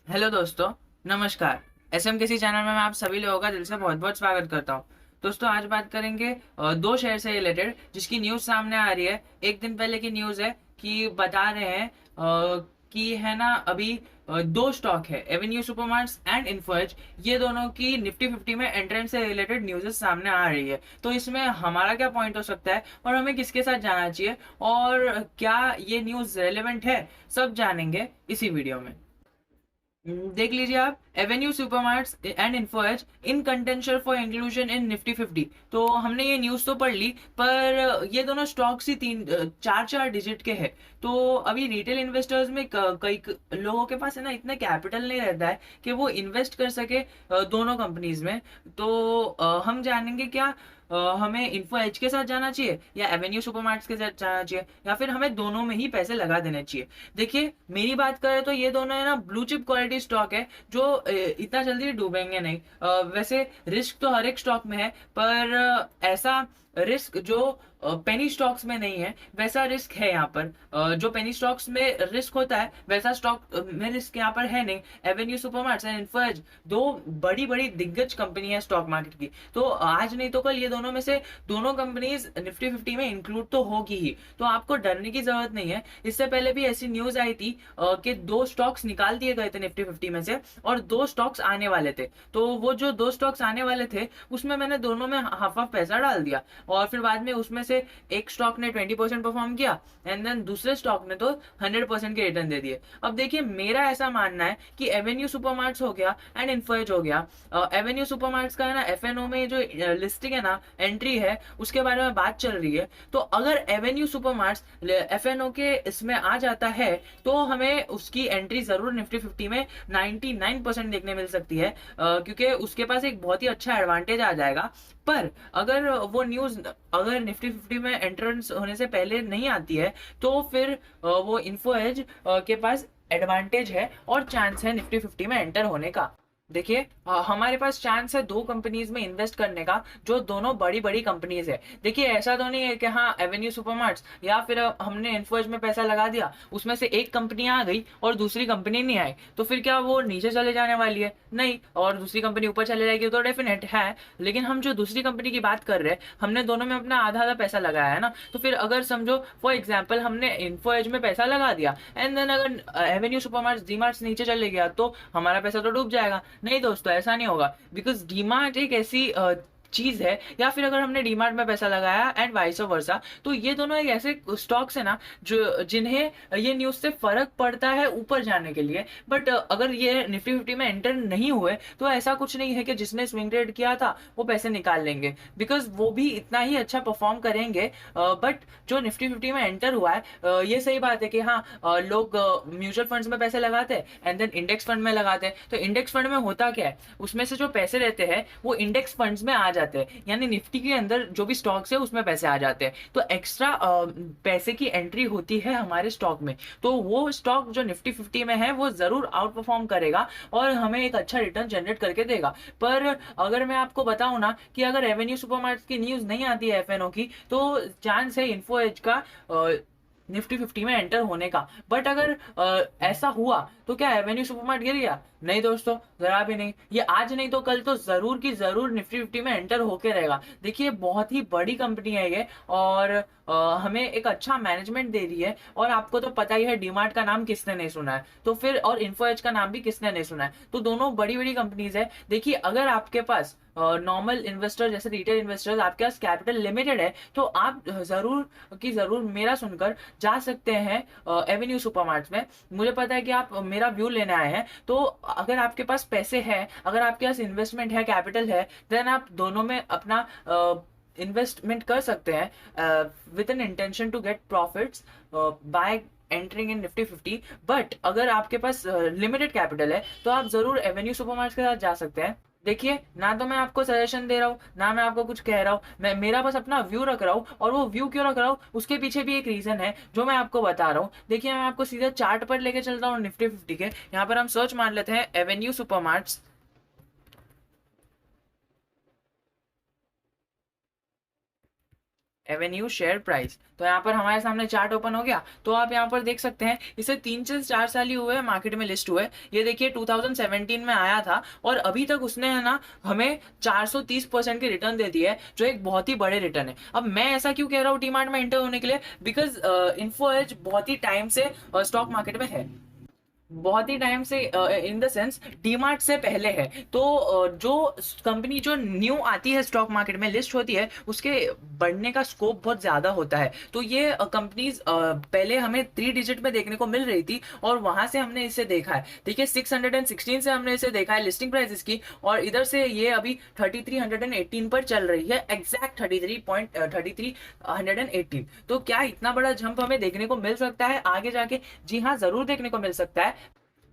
Hello दोस्तों, नमस्कार। SMKC channel में मैं आप सभी लोगों का दिल से बहुत बहुत स्वागत करता हूं। दोस्तों, आज बात करेंगे दो शेयर से रिलेटेड जिसकी न्यूज़ सामने आ रही है। एक दिन पहले की न्यूज़ है कि बता रहे हैं कि है ना, अभी दो स्टॉक है, एवेन्यू सुपरमार्ट्स एंड इन्फोएज। ये दोनों की निफ्टी 50 में एंट्रेंस से रिलेटेड न्यूज़ सामने आ रही है। तो इसमें हमारा क्या पॉइंट हो सकता है और हमें किसके साथ जाना चाहिए और क्या ये न्यूज़ रेलेवेंट है, सब जानेंगे इसी वीडियो में। देख लीजिए आप, Avenue Supermarts and Info Edge in contention for inclusion in Nifty 50। तो हमने ये न्यूज तो पढ़ ली, पर ये दोनों स्टॉक्स ही तीन चार चार डिजिट के हैं। तो अभी रिटेल इन्वेस्टर्स में कई लोगों के पास है ना, इतना कैपिटल नहीं रहता है कि वो इन्वेस्ट कर सके दोनों कंपनीज में। तो हम जानेंगे क्या हमें इन्फो एज के साथ जाना चाहिए या एवेन्यू सुपरमार्ट्स के साथ जाना चाहिए, या फिर हमें दोनों में ही पैसे लगा देने चाहिए। देखिए, मेरी बात करें तो ये दोनों है ना ब्लू चिप क्वालिटी स्टॉक है जो इतना जल्दी डूबेंगे नहीं। वैसे रिस्क तो हर एक स्टॉक में है, पर ऐसा रिस्क जो पेनी स्टॉक्स में नहीं है वैसा रिस्क है यहाँ पर। जो पेनी स्टॉक्स में रिस्क होता है वैसा स्टॉक में रिस्क यहाँ पर है नहीं। एवेन्यू सुपरमार्ट्स एंड इन्फोएज दो बड़ी बड़ी दिग्गज कंपनी है स्टॉक मार्केट की, तो आज नहीं तो कल ये दोनों में से दोनों कंपनीज निफ्टी 50 में इंक्लूड तो होगी ही। तो आपको डरने की जरूरत नहीं है। इससे पहले भी ऐसी न्यूज आई थी कि दो स्टॉक्स निकाल दिए गए थे निफ्टी 50 में से और दो स्टॉक्स आने वाले थे। तो वो जो दो स्टॉक्स आने वाले थे उसमें मैंने दोनों में हाफ हाफ पैसा डाल दिया, और फिर बाद में उसमें से एक स्टॉक ने 20% परफॉर्म किया एंड देन दूसरे स्टॉक ने तो 100% के रिटर्न दे दिए। अब देखिए, मेरा ऐसा मानना है कि एवेन्यू सुपरमार्ट्स हो गया एंड इन्फोएज हो गया। एवेन्यू सुपरमार्ट्स का है ना एफएनओ में जो लिस्टिंग है ना, एंट्री है, उसके बारे में बात चल रही है। तो अगर एवेन्यू सुपरमार्ट्स एफएनओ के इसमें आ जाता है तो हमें उसकी एंट्री जरूर निफ्टी 50 में 99% देखने मिल सकती है, क्योंकि उसके पास एक बहुत ही अच्छा एडवांटेज आ जाएगा। पर अगर वो न्यूज अगर निफ्टी 50 में एंट्रेंस होने से पहले नहीं आती है तो फिर वो इन्फो एज के पास एडवांटेज है और चांस है निफ्टी 50 में एंटर होने का। देखिए, हमारे पास चांस है दो कंपनीज में इन्वेस्ट करने का जो दोनों बड़ी बड़ी कंपनीज है। देखिए, ऐसा तो नहीं है कि हाँ एवेन्यू सुपरमार्ट्स या फिर हमने इन्फोएज में पैसा लगा दिया, उसमें से एक कंपनी आ गई और दूसरी कंपनी नहीं आई, तो फिर क्या वो नीचे चले जाने वाली है? नहीं, और दूसरी कंपनी ऊपर चले जाएगी तो डेफिनेट है। लेकिन हम जो दूसरी कंपनी की बात कर रहे हैं, हमने दोनों में अपना आधा आधा पैसा लगाया है ना। तो फिर अगर समझो फॉर एग्जाम्पल हमने इन्फोएज में पैसा लगा दिया एंड देन अगर एवेन्यू सुपरमार्ट्स डीमार्ट्स नीचे चले गया तो हमारा पैसा तो डूब जाएगा। नहीं दोस्तों, ऐसा नहीं होगा, बिकॉज डीमार्ट एक ऐसी चीज है, या फिर अगर हमने डीमार्ट में पैसा लगाया एंड वाइस वर्सा, तो ये दोनों एक ऐसे स्टॉक्स है ना जो जिन्हें ये न्यूज से फर्क पड़ता है ऊपर जाने के लिए। बट अगर ये निफ्टी 50 में एंटर नहीं हुए तो ऐसा कुछ नहीं है कि जिसने स्विंग ट्रेड किया था वो पैसे निकाल लेंगे, बिकॉज वो भी इतना ही अच्छा परफॉर्म करेंगे। बट जो निफ्टी 50 में एंटर हुआ है, ये सही बात है कि हाँ, लोग म्यूचुअल फंड्स में पैसे लगाते हैं एंड देन इंडेक्स फंड में लगाते हैं। तो इंडेक्स फंड में होता क्या है, उसमें से जो पैसे रहते हैं वो इंडेक्स फंड्स में आ जाते हैं, यानी निफ्टी के अंदर जो भी स्टॉक्स है उसमें पैसे आ जाते हैं। तो एक्स्ट्रा पैसे की एंट्री होती है हमारे स्टॉक में, तो वो स्टॉक जो निफ्टी 50 में है वो जरूर आउट परफॉर्म करेगा और हमें एक अच्छा रिटर्न जनरेट करके देगा। पर अगर मैं आपको बताऊं ना कि अगर रेवेन्यू सुपरमार्केट की न्यूज नहीं आती है एफएनओ की, तो चांस है इन्फो एज का निफ्टी 50 में एंटर होने का। बट अगर ऐसा हुआ तो क्या एवेन्यू सुपरमार्ट गिर गया? नहीं दोस्तों, जरा भी नहीं। ये आज नहीं तो कल तो जरूर की जरूर निफ्टी 50 में एंटर होके रहेगा। देखिए, बहुत ही बड़ी कंपनी है ये, और हमें एक अच्छा मैनेजमेंट दे रही है। और आपको तो पता ही है डीमार्ट का नाम किसने नहीं सुना है, तो फिर और इन्फो एज का नाम भी किसने नहीं सुना है। तो दोनों बड़ी बड़ी कंपनीज है। देखिए, अगर आपके पास नॉर्मल इन्वेस्टर जैसे रिटेल इन्वेस्टर्स आपके पास कैपिटल लिमिटेड है तो आप जरूर की जरूर मेरा सुनकर जा सकते हैं एवेन्यू सुपरमार्ट्स में। मुझे पता है कि आप मेरा व्यू लेने आए हैं, तो अगर आपके पास पैसे हैं, अगर आपके पास इन्वेस्टमेंट है, कैपिटल है, देन आप दोनों में अपना इन्वेस्टमेंट कर सकते हैं with an intention to get profits by entering in Nifty 50। But अगर आपके पास लिमिटेड कैपिटल है तो आप जरूर एवेन्यू सुपरमार्ट्स के साथ जा सकते हैं। देखिए, ना तो मैं आपको सजेशन दे रहा हूँ ना मैं आपको कुछ कह रहा हूँ, मैं मेरा बस अपना व्यू रख रहा हूँ। और वो व्यू क्यों रख रहा हूँ उसके पीछे भी एक रीजन है जो मैं आपको बता रहा हूँ। देखिए, मैं आपको सीधा चार्ट पर लेके चलता हूँ निफ्टी 50 के। यहाँ पर हम सर्च मार लेते हैं Avenue Supermarts. Avenue share price. तो यहाँ पर हमारे सामने चार्ट ओपन हो गया, तो आप यहाँ पर देख सकते हैं इसे 3 से 4 साल ही हुए मार्केट में लिस्ट हुए। ये देखिए 2017 में आया था और अभी तक उसने है ना हमें 430% की रिटर्न दे दी है, जो एक बहुत ही बड़े रिटर्न है। अब मैं ऐसा क्यों कह रहा हूँ डीमार्ट में एंटर होने के लिए, बिकॉज इन्फो एज बहुत ही टाइम से स्टॉक मार्केट में है, बहुत ही टाइम से, इन द सेंस डीमार्ट से पहले है। तो जो कंपनी जो न्यू आती है स्टॉक मार्केट में लिस्ट होती है, उसके बढ़ने का स्कोप बहुत ज़्यादा होता है। तो ये कंपनीज पहले हमें 3 डिजिट में देखने को मिल रही थी और वहां से हमने इसे देखा है। देखिए 616 से हमने इसे देखा है लिस्टिंग प्राइस इसकी, और इधर से ये अभी 3318 पर चल रही है, एग्जैक्ट 3318। तो क्या इतना बड़ा जंप हमें देखने को मिल सकता है आगे जाके? जी हाँ, जरूर देखने को मिल सकता है,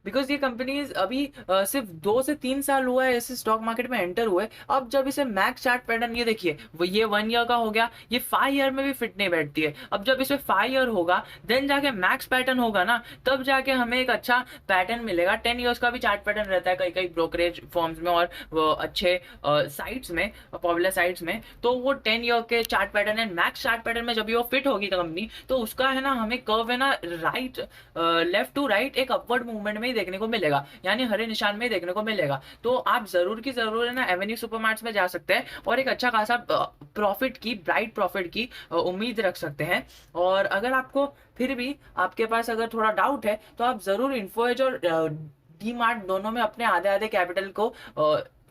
बिकॉज ये कंपनीज अभी सिर्फ 2 से 3 साल हुआ है इसे स्टॉक मार्केट में एंटर हुए। अब जब इसे मैक्स चार्ट पैटर्न, ये देखिए वो ये 1 ईयर का हो गया, ये 5 ईयर में भी फिट नहीं बैठती है। अब जब इसे 5 ईयर होगा देन जाके मैक्स पैटर्न होगा ना, तब जाके हमें एक अच्छा पैटर्न मिलेगा। 10 ईयर्स का भी चार्ट पैटर्न रहता है कई कई ब्रोकरेज फॉर्म्स में और वो अच्छे साइट्स में, पॉपुलर साइट्स में। तो वो 10 ईयर के chart pattern and max chart pattern में जब वो फिट होगी कंपनी, तो उसका है ना हमें कर्व है ना राइट लेफ्ट टू राइट एक अपवर्ड मूवमेंट में ही देखने को मिलेगा, यानी हरे निशान में ही देखने को मिलेगा। तो आप जरूर की जरूर है ना एवेन्यू सुपरमार्ट्स में जा सकते हैं और एक अच्छा खासा प्रॉफिट की, ब्राइट प्रॉफिट की उम्मीद रख सकते हैं। और अगर आपको फिर भी आपके पास अगर थोड़ा डाउट है, तो आप जरूर इन्फोएज और डीमार्ट दोनों में अपने आधे आधे कैपिटल को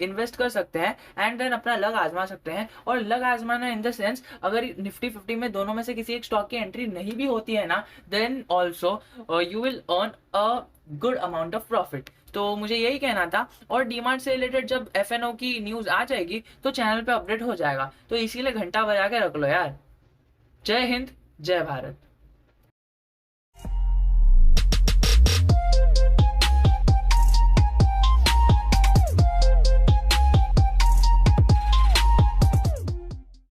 इन्वेस्ट कर सकते हैं एंड देन अपना लक आजमा सकते हैं। और लक आजमाना इन द सेंस, अगर निफ्टी 50 में दोनों में से किसी एक स्टॉक की एंट्री नहीं भी होती है ना, then also you will earn a good amount of profit. तो मुझे यही कहना था। और डीमार्ट से रिलेटेड जब एफएनओ की न्यूज आ जाएगी तो चैनल पे अपडेट हो जाएगा, तो इसीलिए घंटा बजा के रख लो यार। जय हिंद, जय भारत।